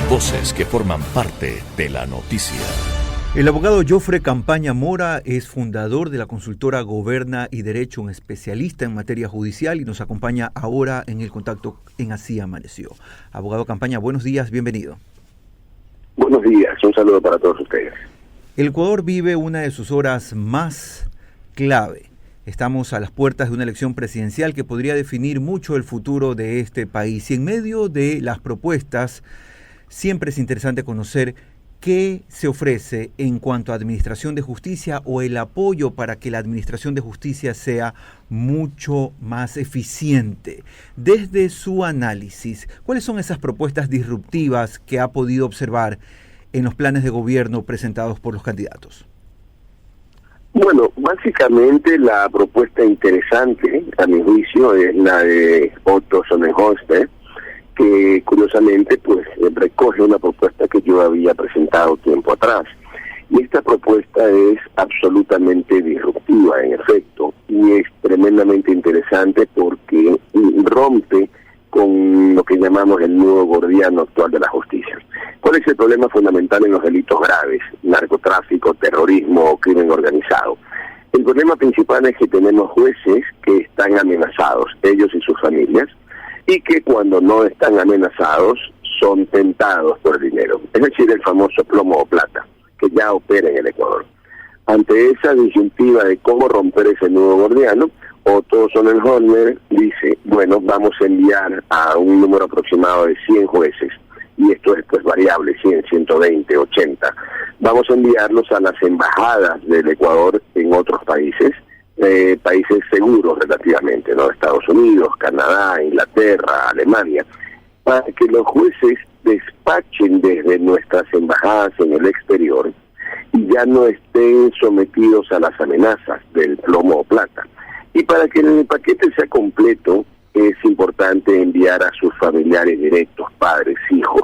Voces que forman parte de la noticia. El abogado Jofre Campaña Mora es fundador de la consultora Goberna y Derecho, un especialista en materia judicial, y nos acompaña ahora en el contacto en Así Amaneció. Abogado Campaña, buenos días, bienvenido. Buenos días, un saludo para todos ustedes. El Ecuador vive una de sus horas más clave. Estamos a las puertas de una elección presidencial que podría definir mucho el futuro de este país. Y en medio de las propuestas, siempre es interesante conocer qué se ofrece en cuanto a administración de justicia o el apoyo para que la administración de justicia sea mucho más eficiente. Desde su análisis, ¿cuáles son esas propuestas disruptivas que ha podido observar en los planes de gobierno presentados por los candidatos? Bueno, básicamente la propuesta interesante, a mi juicio, es la de Otto Sonnenholster, que curiosamente pues recoge una propuesta que yo había presentado tiempo atrás. Y esta propuesta es absolutamente disruptiva, en efecto, y es tremendamente interesante porque rompe con lo que llamamos el nudo gordiano actual de la justicia. ¿Cuál es el problema fundamental en los delitos graves? Narcotráfico, terrorismo o crimen organizado. El problema principal es que tenemos jueces que están amenazados, ellos y sus familias, y que cuando no están amenazados son tentados por el dinero. Es decir, el famoso plomo o plata, que ya opera en el Ecuador. Ante esa disyuntiva de cómo romper ese nudo gordiano, Otto Sonnenholster dice, bueno, vamos a enviar a un número aproximado de 100 jueces, y esto es pues variable, 100, 120, 80. Vamos a enviarlos a las embajadas del Ecuador en otros países, países seguros relativamente, ¿no? Estados Unidos, Canadá, Inglaterra, Alemania, para que los jueces despachen desde nuestras embajadas en el exterior y ya no estén sometidos a las amenazas del plomo o plata. Y para que el paquete sea completo, es importante enviar a sus familiares directos, padres, hijos,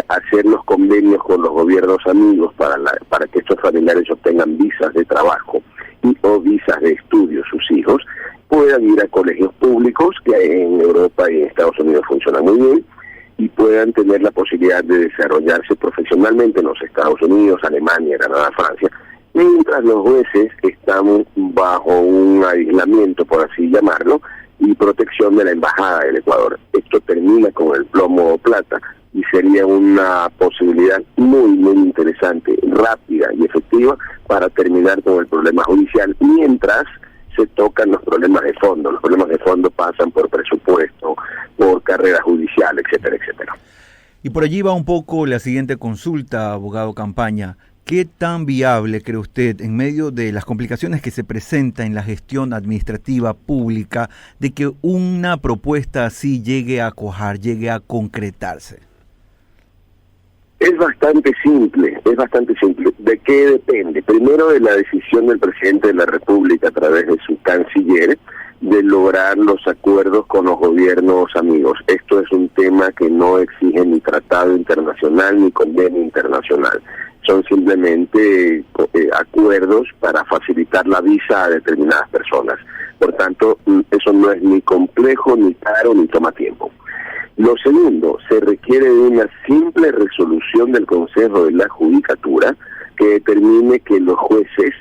hacer los convenios con los gobiernos amigos para que estos familiares obtengan visas de trabajo o visas de estudio. Sus hijos puedan ir a colegios públicos que en Europa y en Estados Unidos funcionan muy bien y puedan tener la posibilidad de desarrollarse profesionalmente en los Estados Unidos, Alemania, Canadá, Francia, mientras los jueces están bajo un aislamiento, por así llamarlo, y protección de la Embajada del Ecuador. Esto termina con el plomo o plata y sería una posibilidad muy, muy interesante, rápida y efectiva para terminar con el problema judicial, mientras se tocan los problemas de fondo. Los problemas de fondo pasan por presupuesto, por carrera judicial, etcétera, etcétera. Y por allí va un poco la siguiente consulta, abogado Campaña. ¿Qué tan viable cree usted, en medio de las complicaciones que se presentan en la gestión administrativa pública, de que una propuesta así llegue a cuajar, llegue a concretarse? Es bastante simple, ¿De qué depende? Primero, de la decisión del presidente de la República a través de su canciller de lograr los acuerdos con los gobiernos amigos. Esto es un tema que no exige ni tratado internacional ni convenio internacional. Son simplemente acuerdos para facilitar la visa a determinadas personas. Por tanto, eso no es ni complejo, ni caro, ni toma tiempo. Lo segundo, se requiere de una simple resolución del Consejo de la Judicatura que determine que los jueces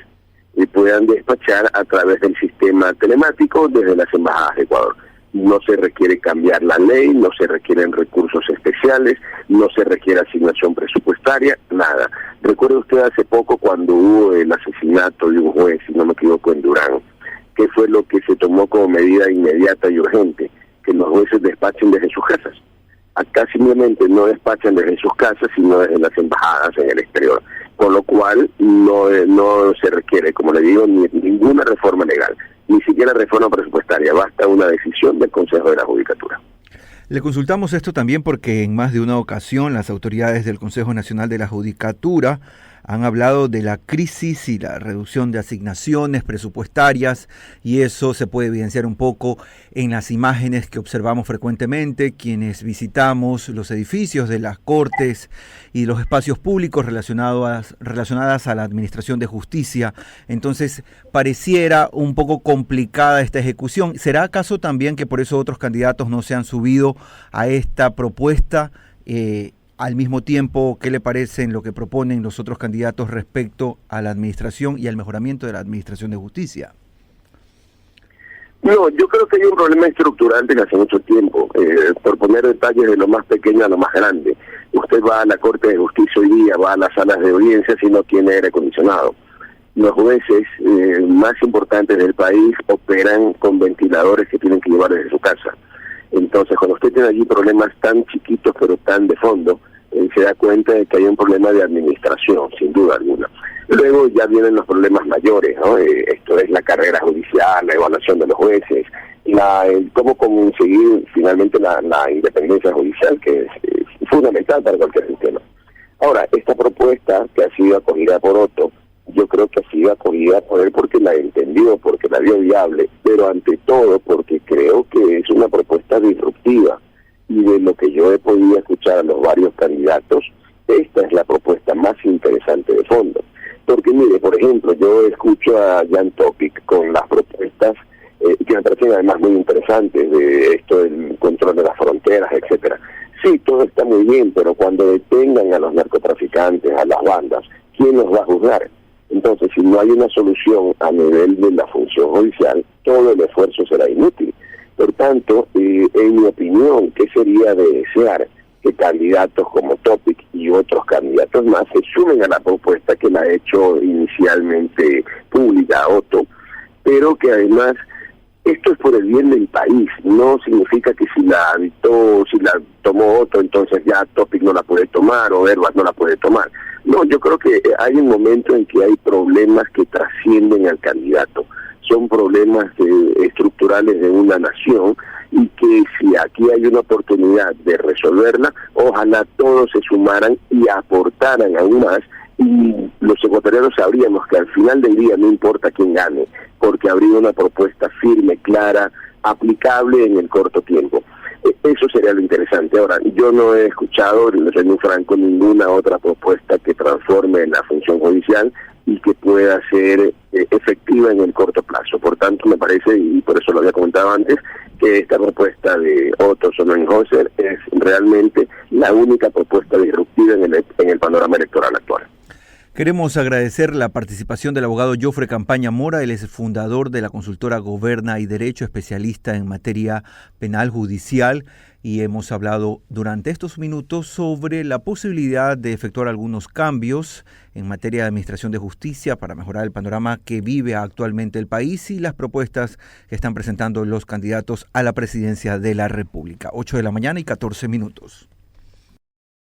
puedan despachar a través del sistema telemático desde las embajadas de Ecuador. No se requiere cambiar la ley, no se requieren recursos especiales, no se requiere asignación presupuestaria, nada. Recuerde usted hace poco cuando hubo el asesinato de un juez, si no me equivoco, en Durán, ¿qué fue lo que se tomó como medida inmediata y urgente? Que los jueces despachen desde sus casas. Acá simplemente no despachan desde sus casas, sino desde las embajadas en el exterior. Con lo cual no se requiere, como le digo, ninguna reforma legal, ni siquiera reforma presupuestaria, basta una decisión del Consejo de la Judicatura. Le consultamos esto también porque en más de una ocasión las autoridades del Consejo Nacional de la Judicatura han hablado de la crisis y la reducción de asignaciones presupuestarias, y eso se puede evidenciar un poco en las imágenes que observamos frecuentemente quienes visitamos los edificios de las cortes y los espacios públicos relacionadas a la administración de justicia. Entonces, pareciera un poco complicada esta ejecución. ¿Será acaso también que por eso otros candidatos no se han subido a esta propuesta? Al mismo tiempo, ¿qué le parece en lo que proponen los otros candidatos respecto a la administración y al mejoramiento de la administración de justicia? No, yo creo que hay un problema estructural desde hace mucho tiempo. Por poner detalles de lo más pequeño a lo más grande. Usted va a la Corte de Justicia hoy día, va a las salas de audiencias y no tiene aire acondicionado. Los jueces más importantes del país operan con ventiladores que tienen que llevar desde su casa. Entonces, cuando usted tiene allí problemas tan chiquitos pero tan de fondo, se da cuenta de que hay un problema de administración, sin duda alguna. Luego ya vienen los problemas mayores, ¿no? Esto es la carrera judicial, la evaluación de los jueces, cómo conseguir finalmente la independencia judicial, que es fundamental para cualquier sistema. Ahora, esta propuesta que ha sido acogida por Otto, yo creo que ha sido acogida por él porque la entendió, porque la vio viable, pero ante todo porque creo que es una propuesta disruptiva. Y de lo que yo he podido escuchar a los varios candidatos, esta es la propuesta más interesante de fondo. Porque mire, por ejemplo, yo escucho a Jan Topic con las propuestas que me parecen además muy interesantes, de esto del control de las fronteras, etcétera. Sí, todo está muy bien, pero cuando detengan a los narcotraficantes, a las bandas, ¿quién los va a juzgar? Entonces, si no hay una solución a nivel de la función judicial, todo el esfuerzo será inútil. Por tanto, en mi opinión, ¿qué sería de desear? Que candidatos como Topic y otros candidatos más se sumen a la propuesta que la ha hecho inicialmente pública Otto, pero que además esto es por el bien del país. No significa que si la tomó Otto, entonces ya Topic no la puede tomar o Herbas no la puede tomar. No, yo creo que hay un momento en que hay problemas que trascienden al candidato. Son problemas estructurales de una nación y que si aquí hay una oportunidad de resolverla, ojalá todos se sumaran y aportaran aún más, y los ecuatorianos sabríamos que al final del día no importa quién gane, porque habría una propuesta firme, clara, aplicable en el corto tiempo. Eso sería lo interesante. Ahora, yo no he escuchado, soy muy franco, ninguna otra propuesta que transforme la función judicial y que pueda ser efectiva en el corto plazo. Por tanto, me parece, y por eso lo había comentado antes, que esta propuesta de Otto Sonnenhöser es realmente la única propuesta disruptiva en el panorama electoral actual. Queremos agradecer la participación del abogado Jofre Campaña Mora. Él es el fundador de la consultora Goberna y Derecho, especialista en materia penal judicial, y hemos hablado durante estos minutos sobre la posibilidad de efectuar algunos cambios en materia de administración de justicia para mejorar el panorama que vive actualmente el país y las propuestas que están presentando los candidatos a la presidencia de la República. 8 de la mañana y 14 minutos.